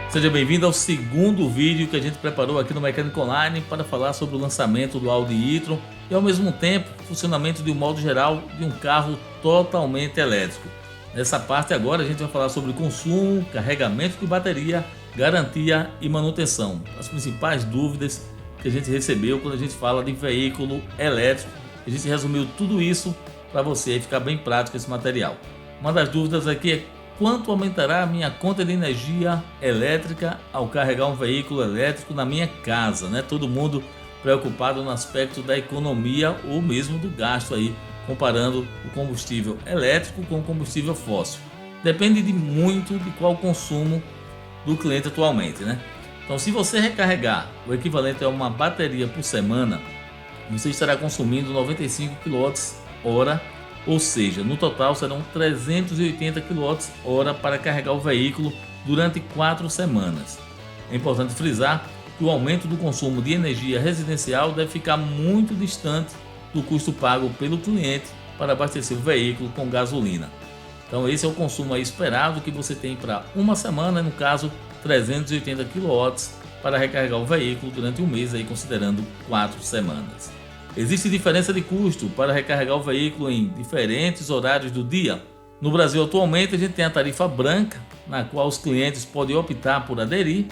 Seja bem-vindo ao segundo vídeo que a gente preparou aqui no Mecânica Online para falar sobre o lançamento do Audi e-tron e ao mesmo tempo o funcionamento de um modo geral de um carro totalmente elétrico. Nessa parte agora a gente vai falar sobre consumo, carregamento de bateria, garantia e manutenção. As principais dúvidas que a gente recebeu quando a gente fala de veículo elétrico. A gente resumiu tudo isso para você aí ficar bem prático esse material. Uma das dúvidas aqui é quanto aumentará a minha conta de energia elétrica ao carregar um veículo elétrico na minha casa, né? Todo mundo preocupado no aspecto da economia ou mesmo do gasto aí, comparando o combustível elétrico com o combustível fóssil. Depende muito de qual consumo do cliente atualmente, né? Então, se você recarregar o equivalente a uma bateria por semana, você estará consumindo 95 kWh, ou seja, no total serão 380 kWh para carregar o veículo durante 4 semanas. É importante frisar que o aumento do consumo de energia residencial deve ficar muito distante do custo pago pelo cliente para abastecer o veículo com gasolina. Então esse é o consumo aí esperado que você tem para uma semana, no caso 380 kW para recarregar o veículo durante um mês, aí considerando 4 semanas. Existe diferença de custo para recarregar o veículo em diferentes horários do dia. No Brasil atualmente a gente tem a tarifa branca, na qual os clientes podem optar por aderir,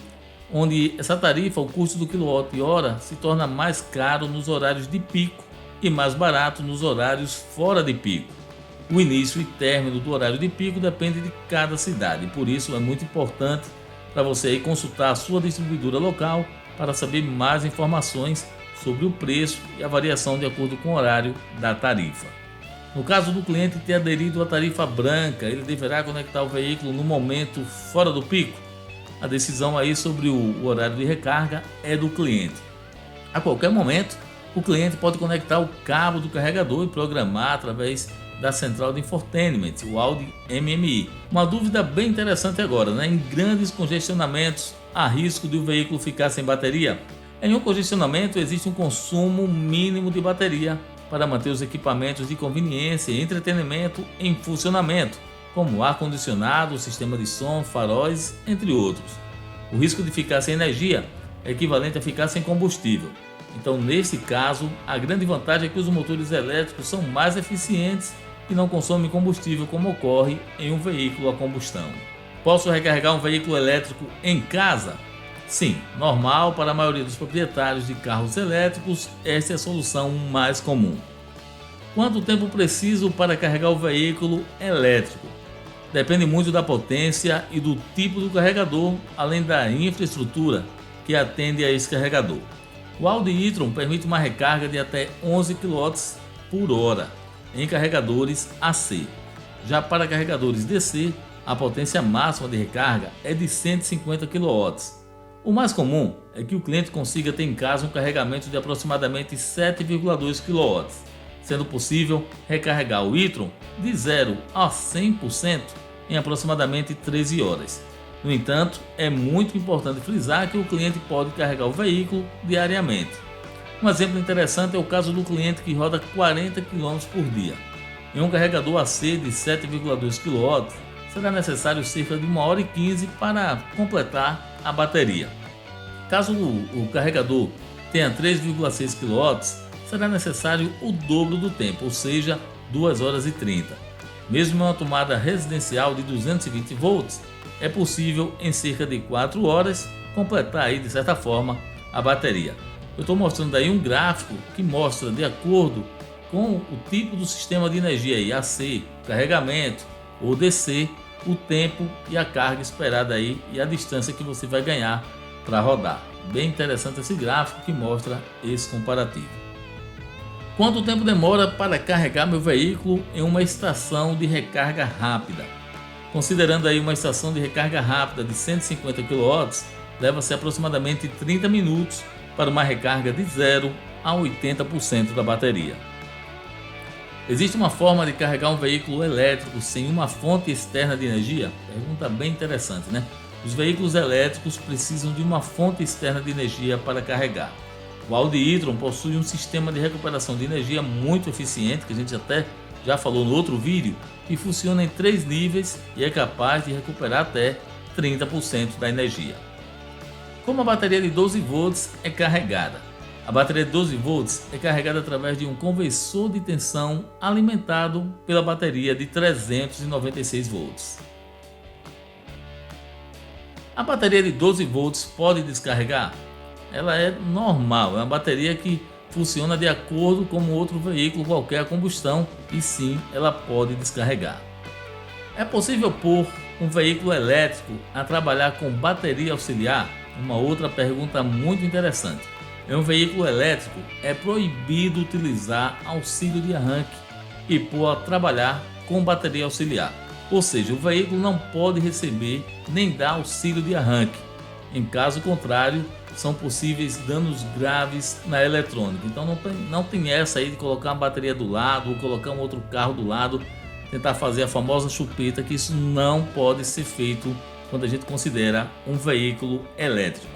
onde essa tarifa, o custo do quilowatt-hora, se torna mais caro nos horários de pico e mais barato nos horários fora de pico. O início e término do horário de pico depende de cada cidade, por isso é muito importante para você aí consultar a sua distribuidora local para saber mais informações sobre o preço e a variação de acordo com o horário da tarifa. No caso do cliente ter aderido à tarifa branca, ele deverá conectar o veículo no momento fora do pico. A decisão aí sobre o horário de recarga é do cliente. A qualquer momento, o cliente pode conectar o cabo do carregador e programar através da central de infotainment, o Audi MMI. Uma dúvida bem interessante agora, né? Em grandes congestionamentos, há risco de o veículo ficar sem bateria? Em um congestionamento existe um consumo mínimo de bateria para manter os equipamentos de conveniência e entretenimento em funcionamento, como ar-condicionado, sistema de som, faróis, entre outros. O risco de ficar sem energia é equivalente a ficar sem combustível. Então, nesse caso, a grande vantagem é que os motores elétricos são mais eficientes e não consomem combustível como ocorre em um veículo a combustão. Posso recarregar um veículo elétrico em casa? Sim, normal para a maioria dos proprietários de carros elétricos, esta é a solução mais comum. Quanto tempo preciso para carregar o veículo elétrico? Depende muito da potência e do tipo do carregador, além da infraestrutura que atende a esse carregador. O Audi e-tron permite uma recarga de até 11 kWh em carregadores AC. Já para carregadores DC, a potência máxima de recarga é de 150 kW. O mais comum é que o cliente consiga ter em casa um carregamento de aproximadamente 7,2 kW, sendo possível recarregar o e-tron de 0 a 100% em aproximadamente 13 horas. No entanto, é muito importante frisar que o cliente pode carregar o veículo diariamente. Um exemplo interessante é o caso do cliente que roda 40 km por dia. Em um carregador AC de 7,2 kW, será necessário cerca de 1 hora e 15 para completar a bateria. Caso o carregador tenha 3,6 kW, será necessário o dobro do tempo, ou seja, 2 horas e 30. Mesmo em uma tomada residencial de 220 volts, é possível em cerca de 4 horas completar aí, de certa forma, a bateria. Eu estou mostrando aí um gráfico que mostra, de acordo com o tipo do sistema de energia aí, AC, carregamento ou DC, o tempo e a carga esperada aí e a distância que você vai ganhar para rodar. Bem interessante esse gráfico que mostra esse comparativo. Quanto tempo demora para carregar meu veículo em uma estação de recarga rápida? Considerando aí uma estação de recarga rápida de 150 kW, leva-se aproximadamente 30 minutos para uma recarga de 0 a 80% da bateria. Existe uma forma de carregar um veículo elétrico sem uma fonte externa de energia? Pergunta bem interessante, né? Os veículos elétricos precisam de uma fonte externa de energia para carregar. O Audi e-tron possui um sistema de recuperação de energia muito eficiente, que a gente até já falou no outro vídeo, que funciona em 3 níveis e é capaz de recuperar até 30% da energia. Como a bateria de 12 volts é carregada? A bateria de 12 volts é carregada através de um conversor de tensão alimentado pela bateria de 396 volts. A bateria de 12 volts pode descarregar? Ela é normal, é uma bateria que funciona de acordo com outro veículo qualquer a combustão e sim, ela pode descarregar. É possível pôr um veículo elétrico a trabalhar com bateria auxiliar? Uma outra pergunta muito interessante. Em um veículo elétrico é proibido utilizar auxílio de arranque e pôr a trabalhar com bateria auxiliar. Ou seja, o veículo não pode receber nem dar auxílio de arranque. Em caso contrário, são possíveis danos graves na eletrônica. Então não tem essa aí de colocar uma bateria do lado ou colocar um outro carro do lado, tentar fazer a famosa chupeta, que isso não pode ser feito quando a gente considera um veículo elétrico.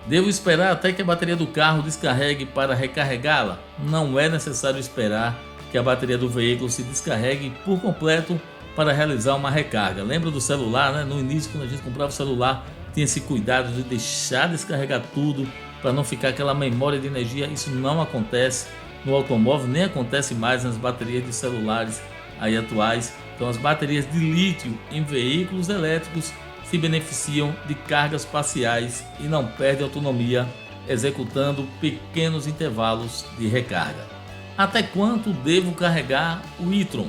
Devo esperar até que a bateria do carro descarregue para recarregá-la? Não é necessário esperar que a bateria do veículo se descarregue por completo para realizar uma recarga. Lembra do celular, né? No início, quando a gente comprava o celular, tinha esse cuidado de deixar descarregar tudo para não ficar aquela memória de energia. Isso não acontece no automóvel, nem acontece mais nas baterias de celulares aí atuais. Então as baterias de lítio em veículos elétricos se beneficiam de cargas parciais e não perdem autonomia, executando pequenos intervalos de recarga. Até quanto devo carregar o e-tron?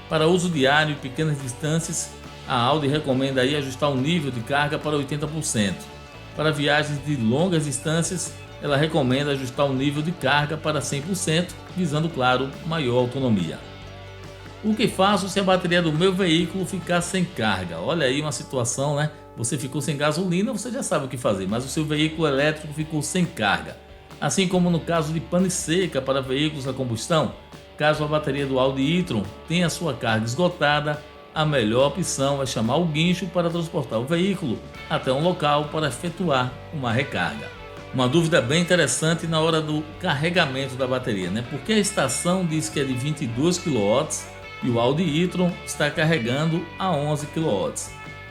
Para uso diário e pequenas distâncias, a Audi recomenda aí ajustar o nível de carga para 80%. Para viagens de longas distâncias, ela recomenda ajustar o nível de carga para 100%, visando, claro, maior autonomia. O que faço se a bateria do meu veículo ficar sem carga? Olha aí uma situação, né? Você ficou sem gasolina, você já sabe o que fazer, mas o seu veículo elétrico ficou sem carga. Assim como no caso de pane seca para veículos a combustão, caso a bateria do Audi e-tron tenha sua carga esgotada, a melhor opção é chamar o guincho para transportar o veículo até um local para efetuar uma recarga. Uma dúvida bem interessante na hora do carregamento da bateria, né? Porque a estação diz que é de 22 kW e o Audi e-tron está carregando a 11 kW.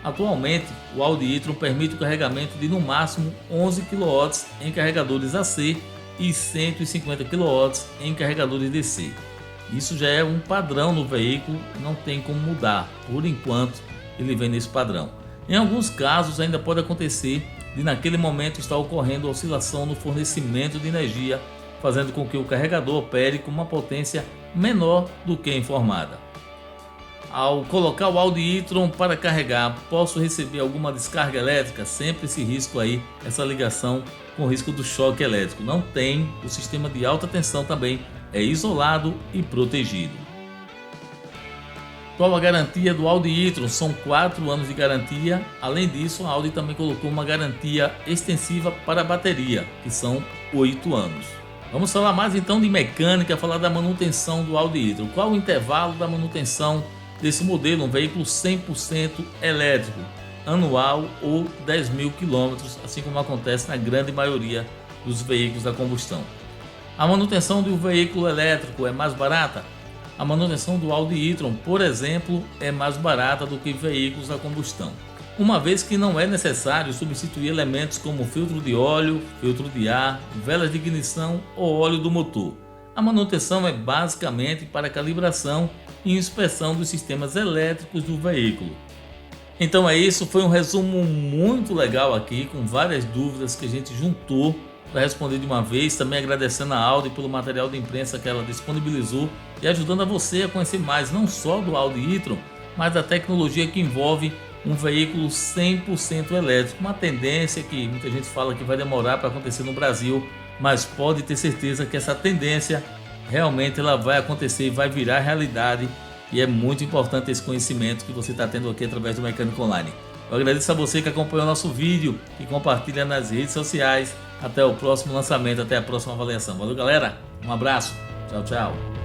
Atualmente, o Audi e-tron permite o carregamento de no máximo 11 kW em carregadores AC e 150 kW em carregadores DC. Isso já é um padrão no veículo, não tem como mudar. Por enquanto, ele vem nesse padrão. Em alguns casos, ainda pode acontecer de naquele momento estar ocorrendo oscilação no fornecimento de energia, fazendo com que o carregador opere com uma potência menor do que a informada. Ao colocar o Audi e-tron para carregar, posso receber alguma descarga elétrica? Sempre esse risco aí, essa ligação com o risco do choque elétrico. Não tem, o sistema de alta tensão também é isolado e protegido. Qual a garantia do Audi e-tron? São 4 anos de garantia. Além disso, a Audi também colocou uma garantia extensiva para a bateria, que são 8 anos. Vamos falar mais então de mecânica, falar da manutenção do Audi e-tron. Qual o intervalo da manutenção desse modelo, um veículo 100% elétrico, anual ou 10.000 km, assim como acontece na grande maioria dos veículos a combustão. A manutenção do veículo elétrico é mais barata? A manutenção do Audi e-tron, por exemplo, é mais barata do que veículos a combustão, uma vez que não é necessário substituir elementos como filtro de óleo, filtro de ar, velas de ignição ou óleo do motor. A manutenção é basicamente para calibração e inspeção dos sistemas elétricos do veículo. Então é isso, foi um resumo muito legal aqui, com várias dúvidas que a gente juntou para responder de uma vez, também agradecendo a Audi pelo material de imprensa que ela disponibilizou e ajudando a você a conhecer mais não só do Audi e-tron, mas da tecnologia que envolve um veículo 100% elétrico, uma tendência que muita gente fala que vai demorar para acontecer no Brasil, mas pode ter certeza que essa tendência realmente ela vai acontecer e vai virar realidade, e é muito importante esse conhecimento que você está tendo aqui através do Mecânica Online. Eu agradeço a você que acompanhou o nosso vídeo e compartilha nas redes sociais. Até o próximo lançamento, até a próxima avaliação. Valeu, galera, um abraço, tchau, tchau.